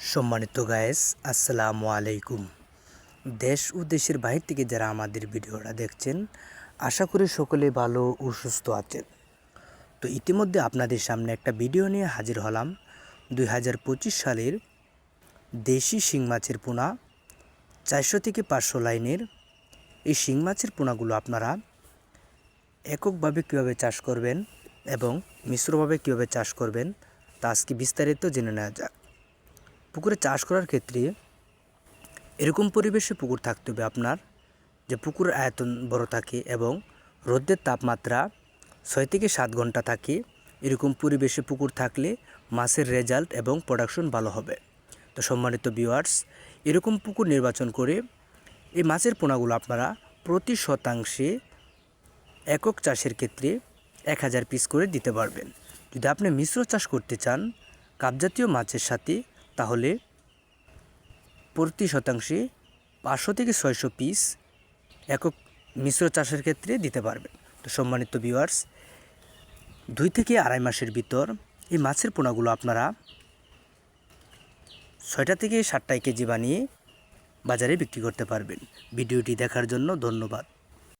সম্মানিত গায়েস, আসসালামু আলাইকুম। দেশ ও দেশের বাহির থেকে যারা আমাদের ভিডিওটা দেখছেন, আশা করি সকলে ভালো ও সুস্থ আছেন। তো ইতিমধ্যে আপনাদের সামনে একটা ভিডিও নিয়ে হাজির হলাম 2025 সালের দেশি শিং মাছের পোনা 400 থেকে 500 লাইনের। এই শিং মাছের পোনাগুলো আপনারা এককভাবে কীভাবে চাষ করবেন এবং মিশ্রভাবে কীভাবে চাষ করবেন তা আজকে বিস্তারিত জেনে নেওয়া যাক। পুকুরে চাষ করার ক্ষেত্রে এরকম পরিবেশে পুকুর থাকতে হবে আপনার, যে পুকুরের আয়তন বড় থাকে এবং রোদের তাপমাত্রা 6 থেকে 7 ঘন্টা থাকে। এরকম পরিবেশে পুকুর থাকলে মাছের রেজাল্ট এবং প্রোডাকশন ভালো হবে। তো সম্মানিত ভিউয়ার্স, এরকম পুকুর নির্বাচন করে এই মাছের পোনাগুলো আপনারা প্রতি শতাংশে একক চাষের ক্ষেত্রে 1000 পিস করে দিতে পারবেন। যদি আপনি মিশ্র চাষ করতে চান কাপজাতীয় মাছের সাথে, তাহলে প্রতি শতাংশে 500 থেকে 600 পিস একক মিশ্র চাষের ক্ষেত্রে দিতে পারবেন। তো সম্মানিত ভিউয়ার্স, 2 থেকে আড়াই মাসের ভিতর এই মাছের পোনাগুলো আপনারা 6টা থেকে 7টায় কেজি বানিয়ে বাজারে বিক্রি করতে পারবেন। ভিডিওটি দেখার জন্য ধন্যবাদ।